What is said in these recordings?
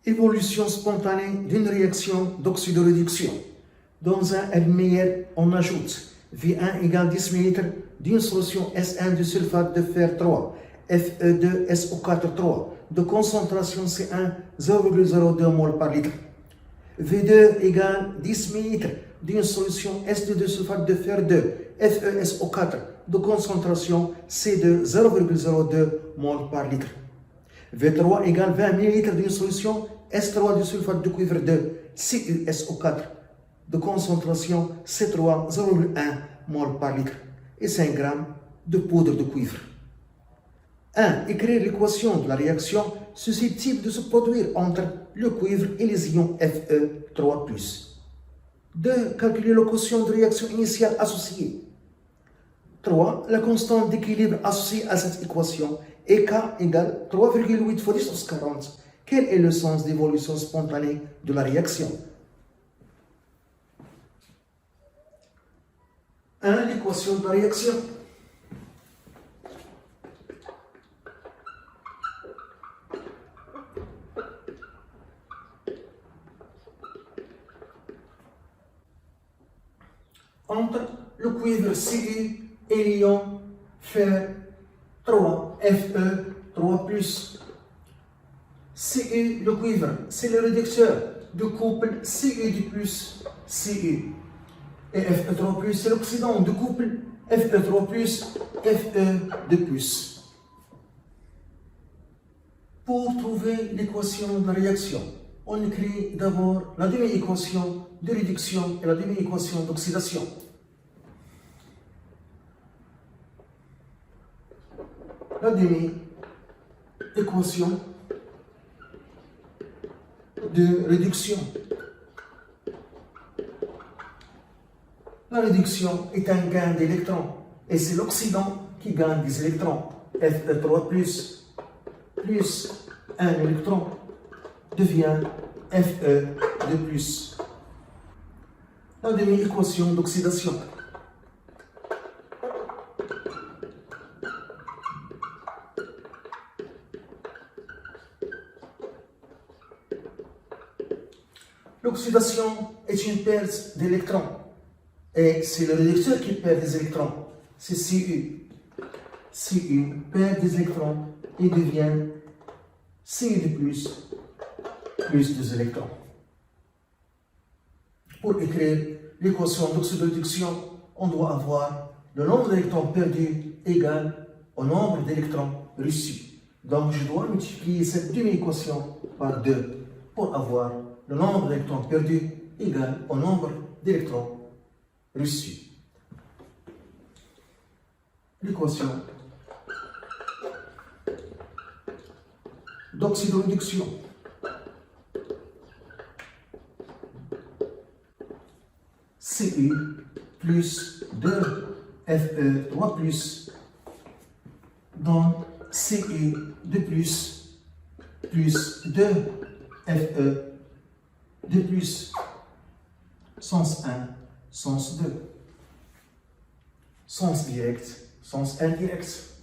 Évolution spontanée d'une réaction d'oxydoréduction. Dans un LMR, on ajoute V1 égale 10 ml d'une solution S1 de sulfate de fer 3, Fe2SO4 de concentration C1 0,02 mol par litre. V2 égale 10 ml d'une solution S2 de sulfate de fer 2, FeSO4 de concentration C2 0,02 mol par litre. V3 égale 20 ml d'une solution S3 de sulfate de cuivre 2, CuSO4 de concentration C3 0,1 mol par litre et 5 g de poudre de cuivre. 1. Écrire l'équation de la réaction susceptible de se produire entre le cuivre et les ions Fe3+. 2. Calculer le quotient de réaction initiale associée. 3. La constante d'équilibre associée à cette équation est K égale 3,8 fois 10 à 40. Quel est le sens d'évolution spontanée de la réaction? 1. L'équation de la réaction. Entre le cuivre Cu et l'ion fer 3, Fe3+. Cu, le cuivre, c'est le réducteur du couple Cu du plus Cu. Et Fe3+, c'est l'oxydant du couple Fe3+, Fe de plus. Pour trouver l'équation de la réaction, on écrit d'abord la demi-équation de réduction et la demi-équation d'oxydation. La demi-équation de réduction. La réduction est un gain d'électrons et c'est l'oxydant qui gagne des électrons. Fe3 plus un électron devient Fe de plus. La demi-équation d'oxydation. L'oxydation est une perte d'électrons et c'est le réducteur qui perd des électrons. C'est Cu. Cu perd des électrons et devient Cu de plus des électrons. Pour écrire l'équation d'oxydoréduction, on doit avoir le nombre d'électrons perdus égal au nombre d'électrons reçus. Donc je dois multiplier cette demi-équation par 2 pour avoir le nombre d'électrons perdus égal au nombre d'électrons reçus. L'équation d'oxydoréduction. Cu plus 2 Fe3 plus donne Cu de plus 2 Fe de plus. Sens 1, sens 2. Sens direct, sens indirect.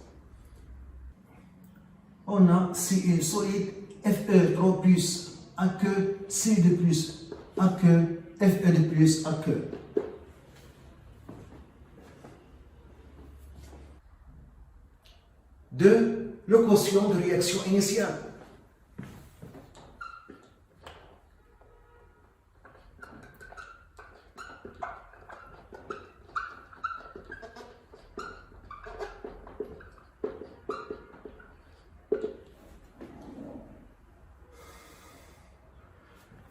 On a Cu solide, Fe3 plus à queue, Cu de plus à queue, Fe de plus à queue. Deux, le quotient de réaction initiale.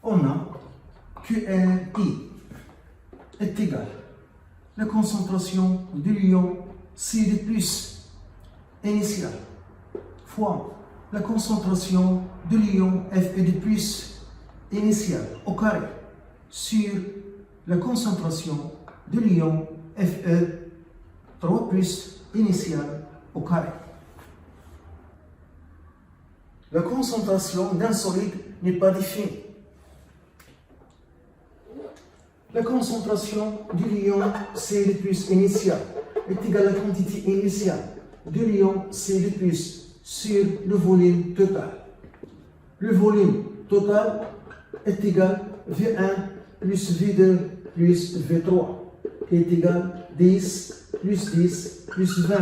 On a QRI est égal à la concentration de l'ion C de plus initial fois la concentration de l'ion Fe de plus initial au carré sur la concentration de l'ion Fe3 plus initial au carré. La concentration d'un solide n'est pas définie. La concentration du l'ion C de plus initial est égale à la quantité initiale de l'ion C de plus sur le volume total. Le volume total est égal V1 plus V2 plus V3, qui est égal 10 plus 10 plus 20,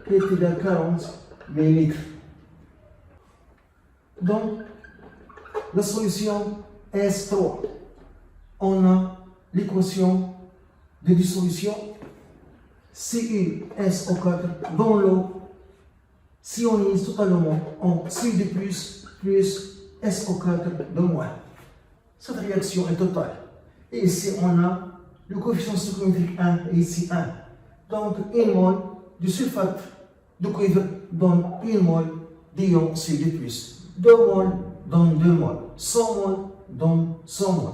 qui est égal 40 millilitres. Donc, la solution S3, on a l'équation de dissolution CuSO4 dans l'eau s'ionise totalement en Cu2 plus SO4 de moins. Cette réaction est totale. Et ici, on a le coefficient stoichiométrique 1 et ici 1. Donc, 1 mol de sulfate de cuivre donne 1 mol d'ion Cu2+. 2 mol donne 2 mol. 100 mol donne 100 mol.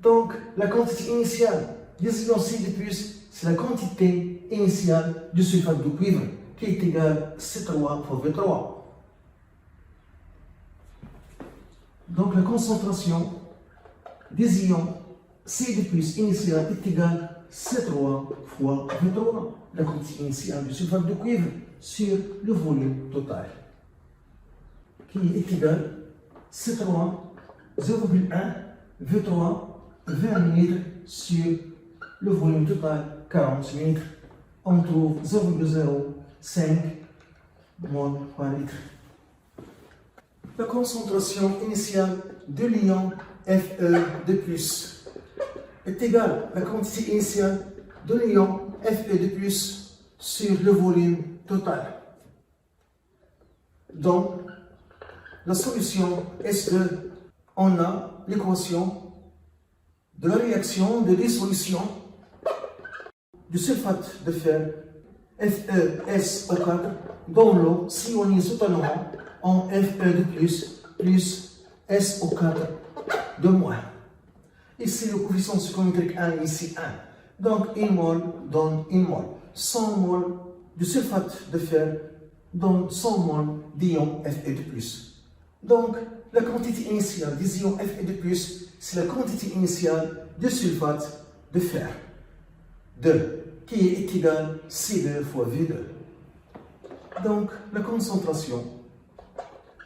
Donc, la quantité initiale des ions Cu2+, c'est la quantité initiale du sulfate de cuivre, qui est égale C3 fois V3. Donc, la concentration des ions Cu2+ initiale est égale C3 fois V3, la quantité initiale du sulfate de cuivre sur le volume total, qui est égal C3 0,1 V3 20 ml sur le volume total 40 ml. On trouve 0,05 mol par litre. La concentration initiale de l'ion Fe2+ est égale à la quantité initiale de l'ion Fe2+ sur le volume total. Donc, la solution S2, on a l'équation de la réaction de dissolution du sulfate de fer FeSO4 dans l'eau s'ionise totalement en Fe2+ plus SO4 de moins. Ici, le coefficient stoichiométrique 1, ici 1. Donc, 1 mol donne 1 mol. 100 mol de sulfate de fer donne 100 mol d'ion Fe2+. Donc, la quantité initiale des ions Fe2+, c'est la quantité initiale de sulfate de fer 2, qui est égale C2 fois V2. Donc, la concentration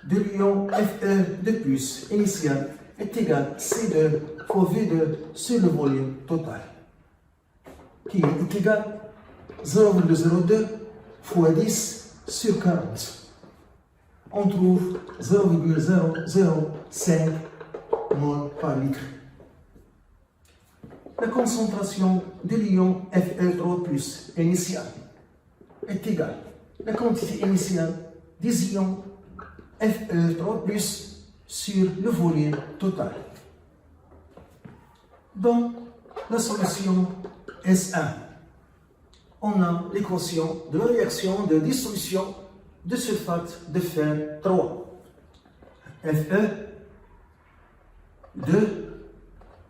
de l'ion Fe2+ initiale est égale C2 fois V2 sur le volume total, qui est égal 0,02 fois 10 sur 40. On trouve 0,005 mol par litre. La concentration de l'ion Fe3+ initiale est égale à la quantité initiale des ions Fe3+ sur le volume total. Dans la solution S1, on a l'équation de la réaction de dissolution de sulfate de fer 3. Fe 2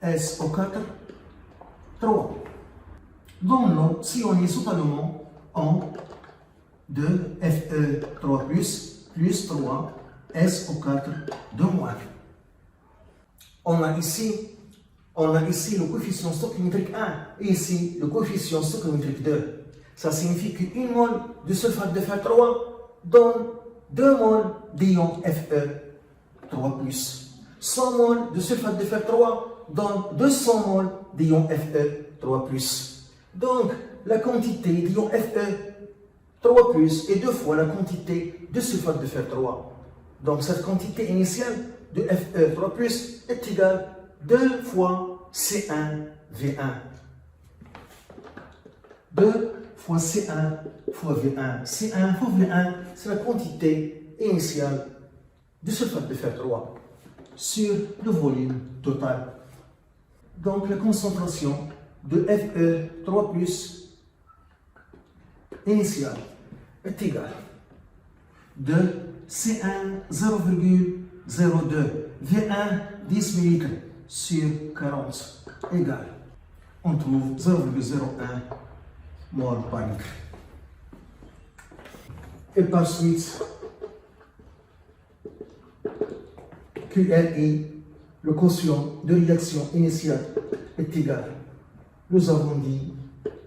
SO4 3. Dans l'eau s'ionise totalement en 2 Fe3+ plus 3 SO4 de moins. On a ici le coefficient stoichiométrique 1 et ici le coefficient stoichiométrique 2. Ça signifie qu'une mol de sulfate de fer 3 donne 2 mol d'ion Fe3+. 100 mol de sulfate de fer 3 donne 200 mol d'ion Fe3+. Donc, la quantité d'ion Fe3+ est 2 fois la quantité de sulfate de fer 3. Donc, cette quantité initiale de Fe3+ est égale 2 fois C1V1. 2 fois C1 fois V1. C1 fois V1, c'est la quantité initiale de sulfate de fer 3 sur le volume total. Donc, la concentration de Fe3+ initiale est égale de C1 0,02 V1 10 ml sur 40 égale. On trouve 0,01 mol par litre. Et par suite, QLI, le quotient de réaction initiale, est égal. Nous avons dit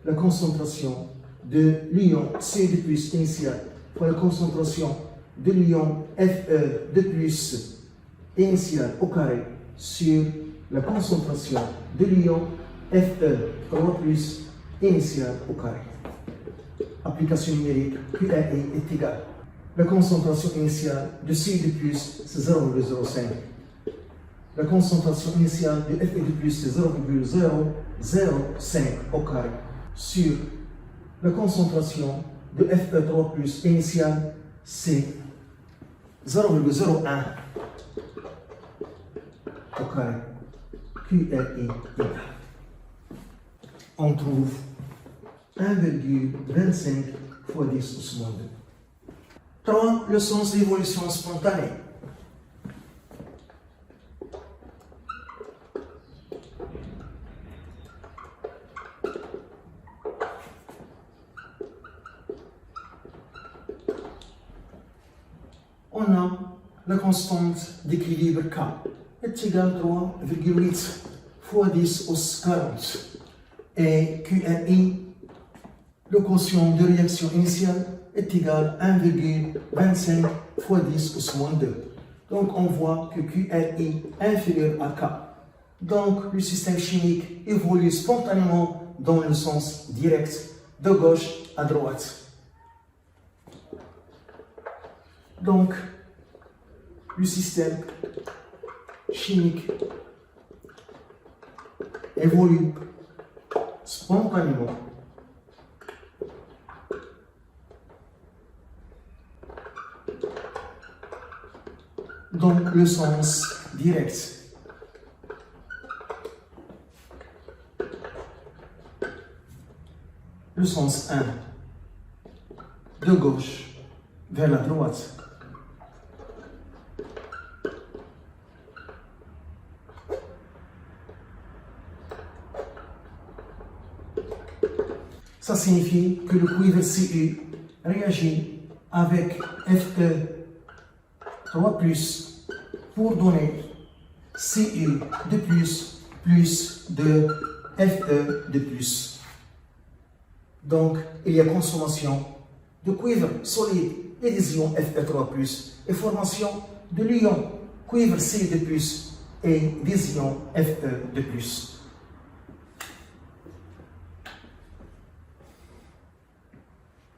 la concentration de l'ion Cu2+ initial fois la concentration de l'ion Fe2+ initiale au carré sur la concentration de l'ion Fe3+ initiale au carré. Application numérique, QAI est égale. La concentration initiale de Ci2+, c'est 0,05. La concentration initiale de Fe2+, c'est 0,005 au carré sur la concentration de Fe3+ initiale, c'est 0,01 au carré. QAI égale. On trouve 1,25 fois 10 au moins 2. 3. Le sens d'évolution spontanée. On a la constante d'équilibre K est égale à 3,8 fois 10 au 40. Et QAI, le quotient de réaction initiale, est égal à 1,25 fois 10 au moins 2. Donc on voit que QAI est inférieur à K. Donc le système chimique évolue spontanément dans le sens direct, de gauche à droite. Donc le système chimique évolue spontanément dans le sens direct. Le sens 1, de gauche vers la droite. Ça signifie que le cuivre Cu réagit avec Fe3+ pour donner Cu de plus de Fe de plus. Donc, il y a consommation de cuivre solide et des ions Fe3+, et formation de l'ion cuivre Cu de plus et des ions Fe de plus.